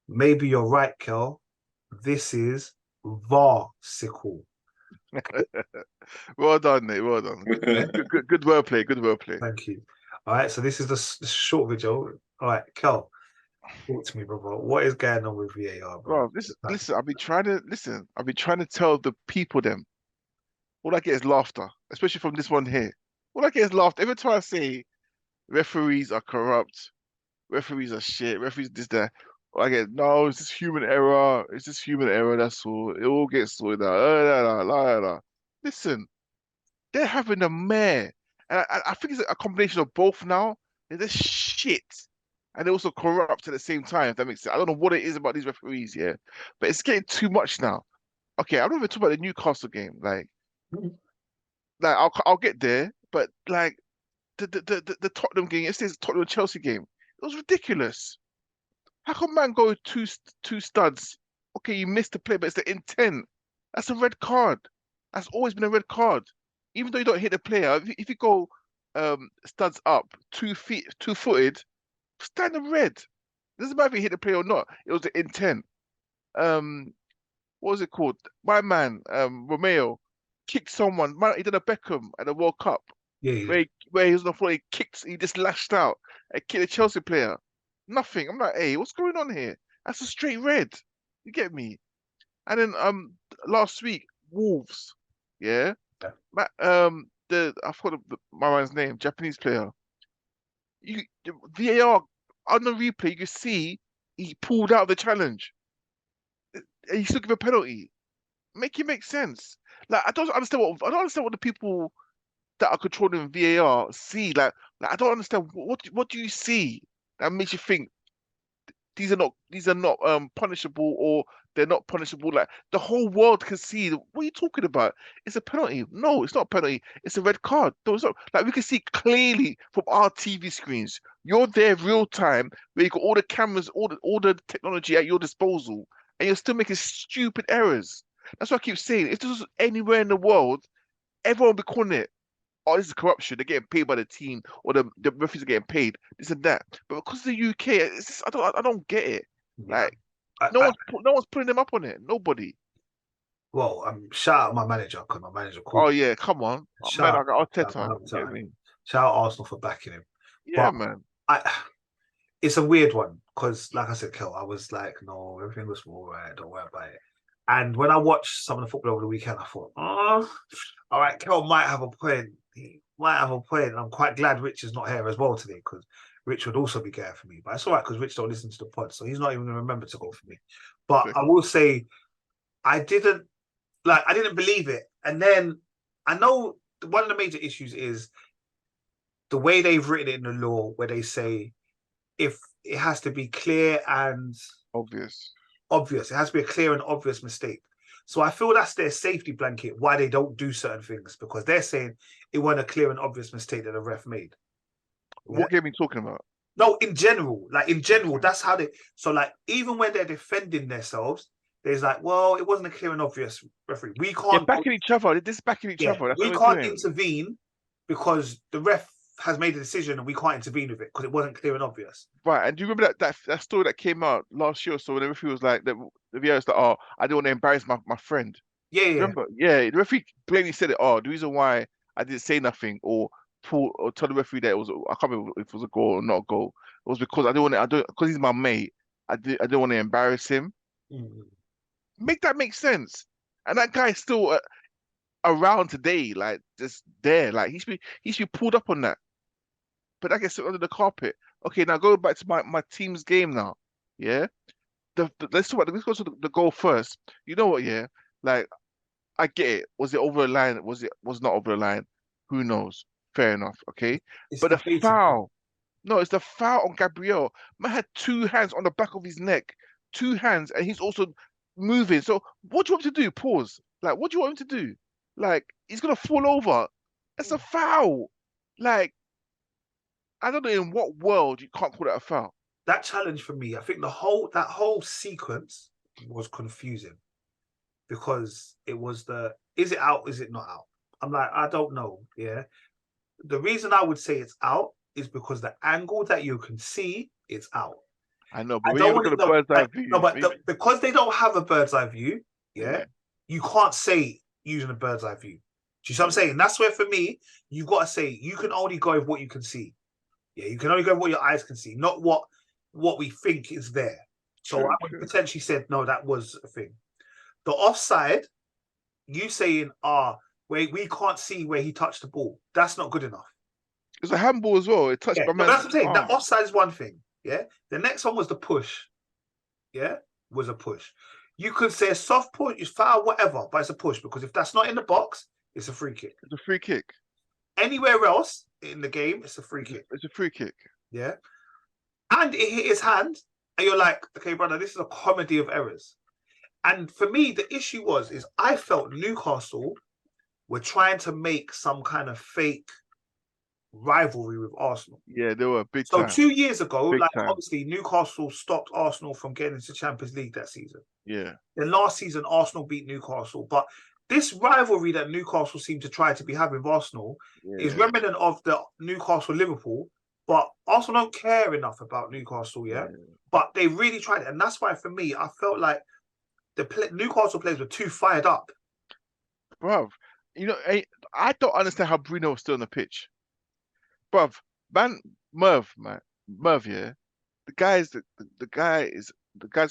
Maybe you're right, Kel. This is VAR-sical. Well done, mate. Well done. Yeah, Good wordplay. Good wordplay. thank you. All right, so this is the short video. All right, Kel, talk to me, brother. What is going on with VAR, bro? Bro, listen. I've been trying to listen. I've been trying to tell the people them. All I get is laughter, especially from this one here. All I get is laughter. Every time I say referees are corrupt, referees are shit, referees this that. All I get no, it's just human error. It's just human error. That's all. It all gets sorted out. Listen, they're having a mare. And I think it's a combination of both now. They're just shit. And they're also corrupt at the same time, if that makes sense. I don't know what it is about these referees, yeah. But it's getting too much now. Okay, I'm not even talking about the Newcastle game. Like I'll get there, but like the Tottenham game, yesterday's Tottenham Chelsea game, it was ridiculous. How come man go two studs? Okay, you missed the play, but it's the intent. That's a red card. That's always been a red card. Even though you don't hit the player, if you go studs up 2 feet, 2-footed, stand the red. Doesn't matter if you hit the player or not. It was the intent. Um, what was it called? My man, Romeo, kicked someone. Man, he did a Beckham at the World Cup Yeah, he did. where he was on the floor. He just lashed out and kicked a Chelsea player. Nothing. I'm like, hey, what's going on here? That's a straight red. You get me? And then last week, Wolves, yeah, Yeah. I forgot my man's name, Japanese player. The VAR on the replay, you can see he pulled out of the challenge. And he still give a penalty. Make it make sense. Like I don't understand what the people that are controlling VAR see. Like I don't understand what do you see that makes you think these are not punishable or they're not punishable. Like the whole world can see. What are you talking about? It's a penalty. No, it's not a penalty. It's a red card. No, it's not. Like we can see clearly from our TV screens. You're there real time where you got all the cameras, all the technology at your disposal, and you're still making stupid errors. That's what I keep saying. If this was anywhere in the world, everyone would be calling it, oh, this is corruption. They're getting paid by the team, or the referees are getting paid. This and that. But because of the UK, it's just, I don't get it. Yeah. Like I, no I, one's no one's putting them up on it. Nobody. well, shout out my manager because my manager called Oh me. yeah, come on, man. Shout I got out, Arteta. shout You get out, me? shout out Arsenal for backing him. Yeah, But man. I, it's a weird one because, like I said, Kel, I was like, no, everything was all right. Don't worry about it. And when I watched some of the football over the weekend, I thought, oh, all right, Kel might have a point. He might have a point. And I'm quite glad Rich is not here as well today because Rich would also be going for me. But it's all right because Rich don't listen to the pod, so he's not even going to remember to go for me. But I Second. will say, I didn't I didn't believe it. And then I know one of the major issues is the way they've written it in the law, where they say if it has to be clear and Obvious. obvious, it has to be a clear and obvious mistake. So I feel that's their safety blanket why they don't do certain things because they're saying it wasn't a clear and obvious mistake that the ref made. Yeah. What game are you talking about? No, in general, Okay. that's how they. So like, even when they're defending themselves, there's like, well, it wasn't a clear and obvious referee. We Yeah, can't go. backing each other. This is backing each Yeah, other. That's what we we're can't doing. intervene because the ref has made a decision and we can't intervene with it because it wasn't clear and obvious. Right, and do you remember that story that came out last year or so when the referee was like, the VAR was like, oh, I don't want to embarrass my friend. Yeah, yeah, Remember? Yeah, the referee blatantly said it. Oh, the reason why I didn't say nothing or tell the referee that it was I can't remember if it was a goal or not a goal. It was because I don't because he's my mate. I didn't want to embarrass him. mm, Make that make sense. And that guy's still around today, like just there, like he should be pulled up on that. But that gets swept under the carpet. Okay, now go back to my team's game now. Yeah, let's go to the goal first. You know what? Yeah, like I get it. Was it over the line? Was not over the line? Who knows? Fair enough. Okay. it's But the debatable. foul, no, it's the foul on Gabriel. Man had two hands on the back of his neck, two hands, and he's also moving. So what do you want him to do? Pause. Like, what do you want him to do? Like, he's gonna fall over. It's a foul. Like, I don't know in what world you can't call that a foul. That challenge for me, I think that whole sequence was confusing because it was the is it out, is it not out? I'm like, I don't know. Yeah. The reason I would say it's out is because the angle that you can see it's out. I know, I but when don't you look want at it. the No, bird's eye view, maybe. because they don't have a bird's eye view. Yeah, Yeah, you can't say using a bird's eye view. Do you see what I'm saying? That's where for me, you've got to say you can only go with what you can see. Yeah, you can only go with what your eyes can see, not what we think is there. So I true, would true. potentially said no, that was a thing. The offside, you saying wait, we can't see where he touched the ball. That's not good enough. It's a handball as well. It touched Yeah, my no, that's man's what I'm saying. That arm. offside is one thing. Yeah, the next one was the push. Yeah, was a push. You could say a soft push, is foul, whatever, but it's a push because if that's not in the box, it's a free kick. It's a free kick. Anywhere else in the game, it's a free kick. It's a free kick. Yeah, and it hit his hand, and you're like, okay, brother, this is a comedy of errors. And for me, the issue is I felt Newcastle were trying to make some kind of fake rivalry with Arsenal. Yeah, they were big So time. 2 years ago, Big like time. obviously Newcastle stopped Arsenal from getting into Champions League that season. Yeah. Then last season, Arsenal beat Newcastle. But this rivalry that Newcastle seem to try to be having with Arsenal is remnant of the Newcastle-Liverpool. But Arsenal don't care enough about Newcastle, yeah? But they really tried it. And that's why, for me, I felt like Newcastle players were too fired up. Bruv, you know, I don't understand how Bruno was still on the pitch. Bruv, Merv, yeah. The guy's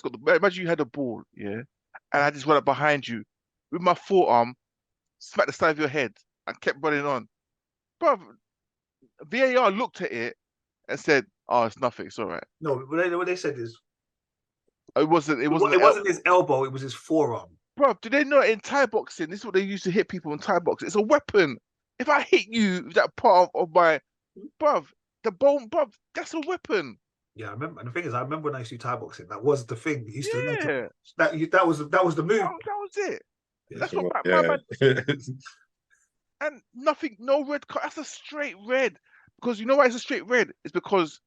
got imagine you had a ball, yeah, and I just went up behind you with my forearm, smacked the side of your head, and kept running on. Bruv, VAR looked at it and said, "Oh, it's nothing. It's all right." No, what they said is It wasn't his elbow, it was his forearm. Bruv, do they know in Thai boxing, this is what they used to hit people in Thai boxing? It's a weapon. If I hit you with that part of my, bruv, the bone, bruv, that's a weapon. Yeah, I remember. And the thing is, I remember when I used to do Thai boxing. That was the thing. He used Yeah. that was the move. That was it. Yeah. That's what my man. And nothing, no red card. That's a straight red. Because you know why it's a straight red? It's because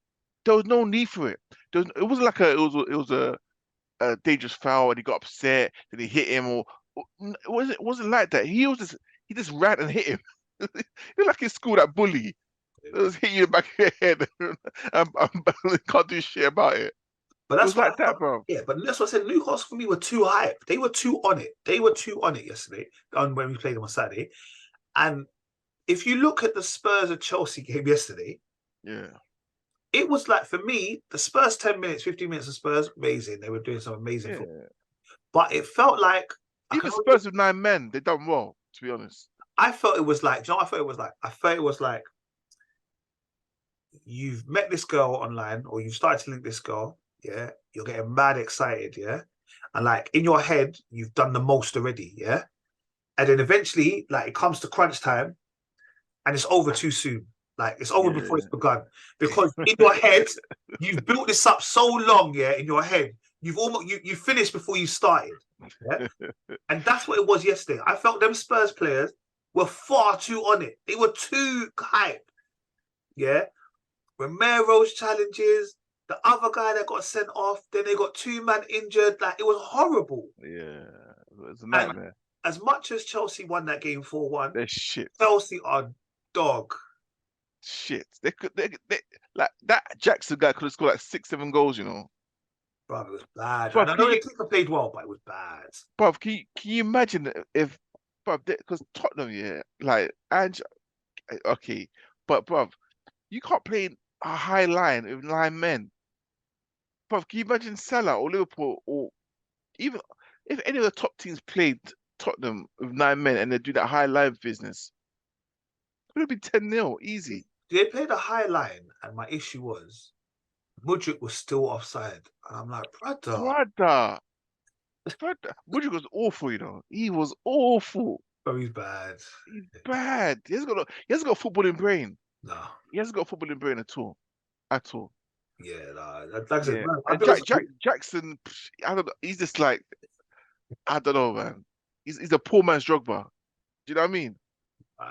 there was no need for it. It wasn't like it was a dangerous foul and he got upset, then he hit him, or it wasn't like that. He just ran and hit him. You're like in school, that bully. It was hitting you in the back of your head and can't do shit about it. But that's like that, bro. Yeah, but that's what I said. Newcastle for me were too hype. They were too on it. They were too on it yesterday when we played them on Saturday. And if you look at the Spurs and Chelsea game yesterday, yeah, it was like, for me, the Spurs 10 minutes, 15 minutes of Spurs, amazing. They were doing some amazing football. But it felt like even Spurs with 9 men, they done well, to be honest. I felt it was like, do you know what I felt it was like? I felt it was like you've met this girl online or you've started to link this girl, yeah, you're getting mad excited, yeah, and like in your head you've done the most already, yeah, and then eventually like it comes to crunch time and it's over too soon, like it's over before it's begun, because in your head you've built this up so long, yeah, in your head you've almost you finished before you started, yeah, and that's what it was yesterday. I felt them Spurs players were far too on it. They were too hype, yeah. Romero's challenges, the other guy that got sent off, then they got 2 man injured. Like, it was horrible. Yeah, it was a nightmare. And as much as Chelsea won that game 4-1, they're shit. Chelsea are dog. Shit. They like that Jackson guy could have scored like 6, 7 goals, you know. Bro, it was bad. Bruv, and I know the kicker played well, but it was bad. Bro, can you imagine if, because Tottenham, yeah, like, and okay, but bro, you can't play a high line with 9 men. Bro, can you imagine Salah or Liverpool or even if any of the top teams played Tottenham with 9 men and they do that high line business? It would have been 10-0, easy. They played a high line, and my issue was Mudryk was still offside. And I'm like, brother. Mudryk was awful, you know. He was awful. Oh, he's bad. He's bad. He hasn't got a footballing brain. No. He hasn't got a footballing brain at all. At all. Yeah, no. Like I said, Jackson, I don't know. He's just like, I don't know, man. He's a poor man's Drogba. Do you know what I mean?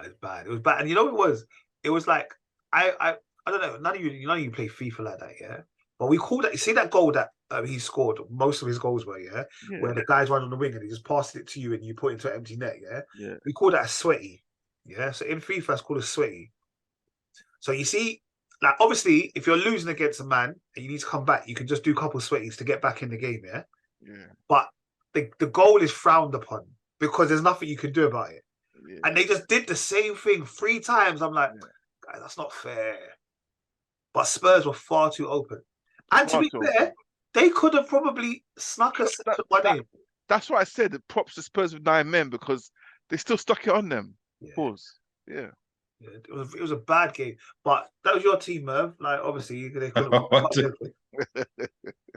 It's bad. It was bad. And you know what it was? It was like, I don't know. None of you play FIFA like that, yeah? But we call that, you see that goal that he scored, most of his goals were, yeah? Where the guys run on the wing and he just passes it to you and you put it into an empty net, yeah? Yeah. We call that a sweaty, yeah? So in FIFA, it's called a sweaty. So you see, like obviously, if you're losing against a man and you need to come back, you can just do a couple of sweaties to get back in the game, yeah. Yeah. But the goal is frowned upon because there's nothing you can do about it. Yeah. And they just did the same thing 3 times. I'm like, Yeah. guys, that's not fair. But Spurs were far too open. And to Far be too fair, open. they could have probably snuck a That, second one that in. that's why I said the props to Spurs with 9 men because they still stuck it on them. Yeah. Pause. Yeah. Yeah, it was a bad game, but that was your team, Merv. Like obviously they could have.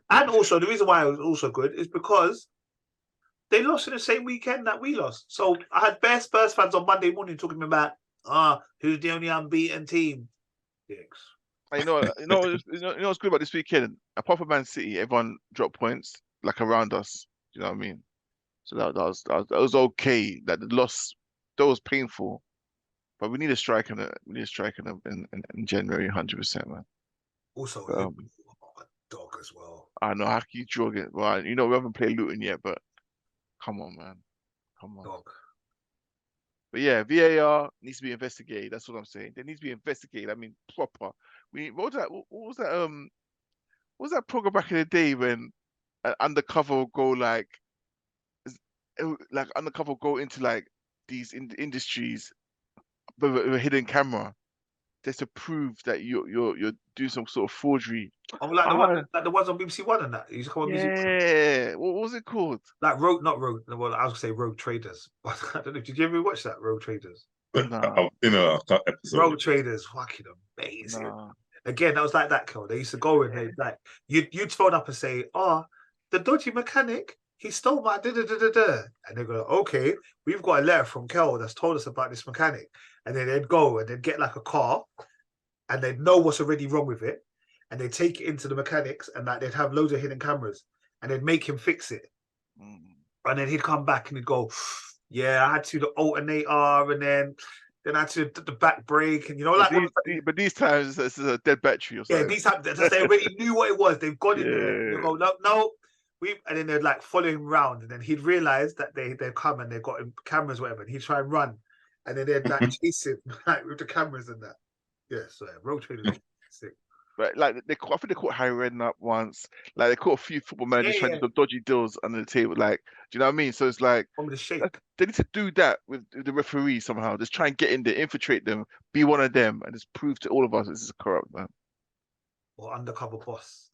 And also the reason why it was also good is because they lost in the same weekend that we lost. So I had bare Spurs fans on Monday morning talking about who's the only unbeaten team. Dicks. And what's good about this weekend? Apart from Man City, everyone dropped points like around us. You know what I mean? So that was okay. That the loss that was painful, but we need a strike in January, 100%, man. Also, Um, Liverpool are a dog as well. I know how can you draw it, right? You know we haven't played Luton yet, but come on, man, come on. Dog. But yeah, VAR needs to be investigated. That's what I'm saying. They needs to be investigated. I mean, proper. What was that? What was that? What was that program back in the day when an undercover would go like undercover go into like these industries with a hidden camera just to prove that you're doing some sort of forgery. I'm Ah, like the ones on BBC One and that. You just come on BBC One. yeah. What was it called? Like road, not road. Well, I was gonna say Rogue Traders. But I don't know. Did you ever watch that Rogue Traders? Nah, I've seen a episode. Rogue Traders, fucking amazing. nah. Again, that was like that, Kill. They used to go in there, like you'd phone up and say, "Oh, the dodgy mechanic, he stole my da da da da da," and they go, "Okay, we've got a letter from Kel that's told us about this mechanic," and then they'd go and they'd get like a car, and they'd know what's already wrong with it, and they'd take it into the mechanics, and like they'd have loads of hidden cameras, and they'd make him fix it, Mm. and then he'd come back and he'd go, "Yeah, I had to the alternator, and then I had to the back brake, and you know, But like these, but these times this is a dead battery or yeah, something. these have they already knew what it was. They've gone in there. They Yeah. go, no, no. And then they'd like follow him around, and then he'd realize that they've come and they've got cameras, whatever. And he'd try and run, and then they'd like chase him like with the cameras and that. Yeah, so road traders are sick. Right, like I think they caught Harry Redknapp once. Like they caught a few football managers trying Yeah, to do dodgy deals under the table. Like, do you know what I mean? So it's like from the shape they need to do that with the referee somehow. Just try and get in there, infiltrate them, be one of them, and just prove to all of us this is corrupt, man. or undercover boss.